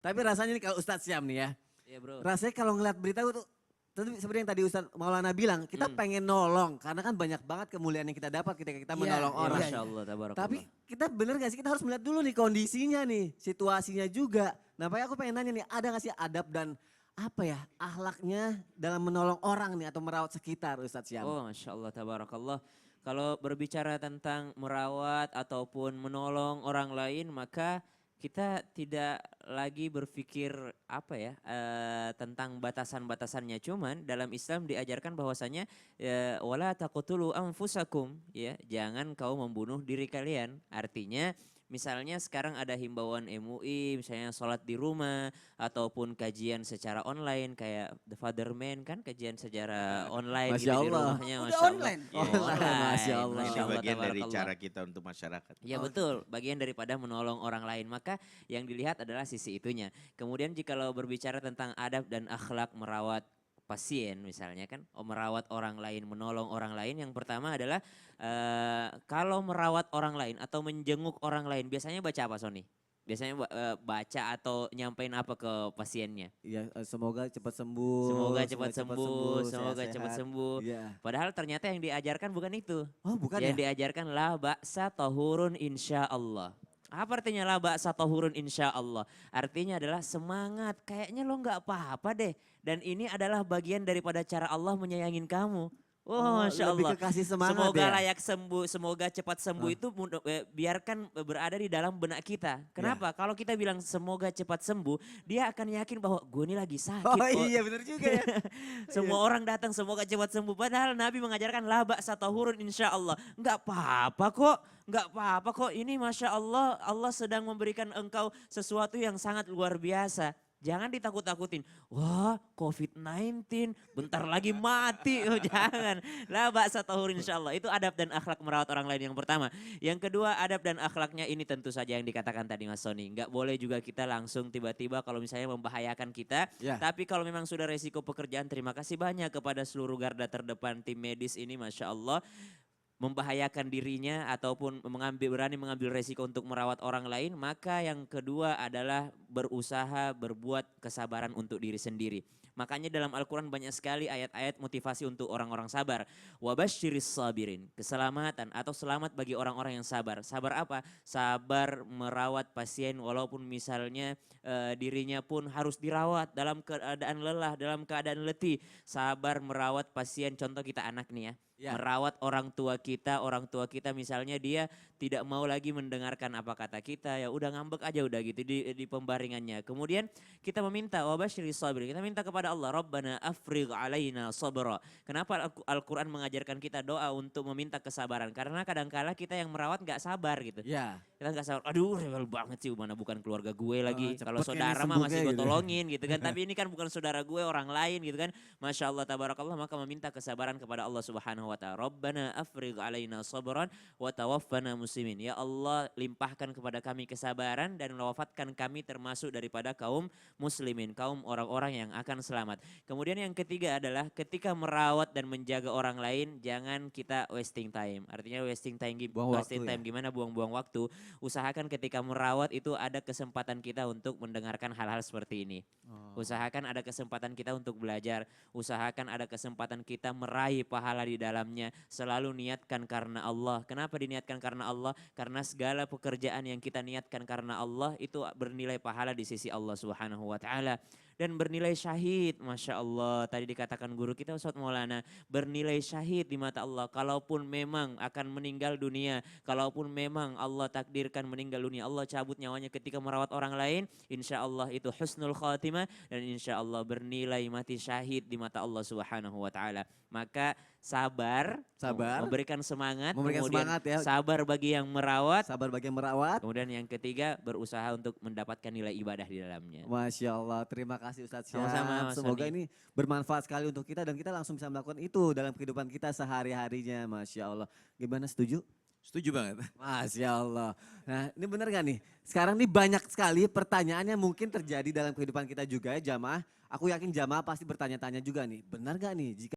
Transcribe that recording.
Tapi rasanya nih kalau Ustadz Syam nih ya. Iya bro. Rasanya kalau ngeliat berita itu seperti yang tadi Ustadz Maulana bilang, kita Hmm. pengen nolong karena kan banyak banget kemuliaan yang kita dapat ketika kita Iya, menolong Ya orang. Masya Allah, Tapi tabarakallah. kita bener gak sih kita harus melihat dulu nih kondisinya nih, situasinya juga. Nah, Pak aku pengen nanya nih, ada gak sih adab dan apa ya akhlaknya dalam menolong orang nih atau merawat sekitar Ustadz Syam? Oh Masya Allah, tabarakallah. Kalau berbicara tentang merawat ataupun menolong orang lain, maka kita tidak lagi berpikir apa ya tentang batasan-batasannya. Cuman dalam Islam diajarkan bahwasanya wala taqtulu anfusakum, ya, jangan kau membunuh diri kalian. Artinya misalnya sekarang ada himbauan MUI, misalnya sholat di rumah ataupun kajian secara online kayak The Father Man kan kajian secara online Masya gitu di Allah. rumahnya, Udah Masya Allah. online? Iya, Online, Masya Allah. Masya Ini Allah, bagian dari tabarakallah. cara kita untuk masyarakat. Ya Oh, betul, bagian daripada menolong orang lain. Maka yang dilihat adalah sisi itunya. Kemudian jikalau berbicara tentang adab dan akhlak merawat pasien misalnya kan, merawat orang lain, menolong orang lain. Yang pertama adalah kalau merawat orang lain atau menjenguk orang lain, biasanya baca apa Sony? Biasanya baca atau nyampein apa ke pasiennya? Iya, semoga cepat sembuh. Semoga cepat sembuh, semoga sehat-sehat. cepat sembuh. Iya. Padahal ternyata yang diajarkan bukan itu. Oh, bukan Yang ya? diajarkan la ba'sa tahurun insya Allah. Apa artinya la ba'sa tahurun insya Allah? Artinya adalah semangat, kayaknya lo nggak apa-apa deh. Dan ini adalah bagian daripada cara Allah menyayangin kamu. Oh, Oh, Masya lebih Allah. ke kasih semangat Semoga ya? layak sembuh, semoga cepat sembuh Oh. itu biarkan berada di dalam benak kita. Kenapa? Kalau kita bilang semoga cepat sembuh, dia akan yakin bahwa gue ini lagi sakit. Oh kok." iya benar juga ya. Semua orang datang semoga cepat sembuh. Padahal Nabi mengajarkan laba satahurun insya Allah. Enggak apa-apa kok. Enggak apa-apa kok. Ini Masya Allah, Allah sedang memberikan engkau sesuatu yang sangat luar biasa. Jangan ditakut-takutin. Wah COVID-19 bentar lagi mati. Oh, jangan. La ba'sa tahur insya Allah. Itu adab dan akhlak merawat orang lain yang pertama. Yang kedua adab dan akhlaknya ini tentu saja yang dikatakan tadi Mas Sony. Enggak boleh juga kita langsung tiba-tiba kalau misalnya membahayakan kita. Ya. Tapi kalau memang sudah resiko pekerjaan, terima kasih banyak kepada seluruh garda terdepan tim medis ini, Masya Allah. Membahayakan dirinya ataupun berani mengambil resiko untuk merawat orang lain. Maka yang kedua adalah berusaha berbuat kesabaran untuk diri sendiri. Makanya dalam Al-Quran banyak sekali ayat-ayat motivasi untuk orang-orang sabar. Wabashiris sabirin, keselamatan atau selamat bagi orang-orang yang sabar. Sabar apa? Sabar merawat pasien walaupun misalnya dirinya pun harus dirawat dalam keadaan lelah, dalam keadaan letih. Sabar merawat pasien, contoh kita anak nih ya. Ya. Merawat orang tua kita misalnya dia tidak mau lagi mendengarkan apa kata kita, ya udah ngambek aja udah gitu di pembaringannya. Kemudian kita meminta wabasyiris sabirin, kita minta kepada Allah, Rabbana afrigh alaina sabra. Kenapa Al-Quran mengajarkan kita doa untuk meminta kesabaran? Karena kadangkala kita yang merawat gak sabar gitu. Ya. Kita gak sabar, aduh rewel banget sih, mana bukan keluarga gue lagi. Cepet Kalau kayaknya saudara mah sembuhnya masih gue gitu. tolongin gitu kan. Tapi ini kan bukan saudara gue, orang lain gitu kan. Masya Allah tabarakallah, maka meminta kesabaran kepada Allah Subhanahu wa ta'ala. Rabbana afrigh alaina sabran wa tawaffana muslimin. Ya Allah, limpahkan kepada kami kesabaran dan wafatkan kami termasuk daripada kaum muslimin, kaum orang-orang yang akan selamat. Kemudian yang ketiga adalah ketika merawat dan menjaga orang lain, jangan kita wasting time. Artinya wasting time, Buang waktu ya? gimana buang-buang waktu. Usahakan ketika merawat itu ada kesempatan kita untuk mendengarkan hal-hal seperti ini. Usahakan ada kesempatan kita untuk belajar. Usahakan ada kesempatan kita meraih pahala di dalamnya. Selalu niatkan karena Allah. Kenapa diniatkan karena Allah? Karena segala pekerjaan yang kita niatkan karena Allah itu bernilai pahala di sisi Allah Subhanahu wa ta'ala. Dan bernilai syahid, Masya Allah. Tadi dikatakan guru kita Ustadz Maulana, bernilai syahid di mata Allah. Kalaupun memang akan meninggal dunia, kalaupun memang Allah takdirkan meninggal dunia, Allah cabut nyawanya ketika merawat orang lain, insya Allah itu husnul khatimah dan insya Allah bernilai mati syahid di mata Allah Subhanahu wa ta'ala. Maka sabar, memberikan semangat, Memberikan kemudian semangat ya. sabar bagi yang merawat, Sabar bagi yang merawat. kemudian yang ketiga berusaha untuk mendapatkan nilai ibadah di dalamnya. Masya Allah, terima kasih Ustadz Syam. Sama-sama, Mas Semoga Sony. ini bermanfaat sekali untuk kita dan kita langsung bisa melakukan itu dalam kehidupan kita sehari-harinya. Masya Allah. Gimana, setuju? Setuju banget. Masya Allah. Nah ini benar gak nih? Sekarang nih banyak sekali pertanyaan yang mungkin terjadi dalam kehidupan kita juga ya jamaah. Aku yakin jamaah pasti bertanya-tanya juga nih. Benar gak nih jika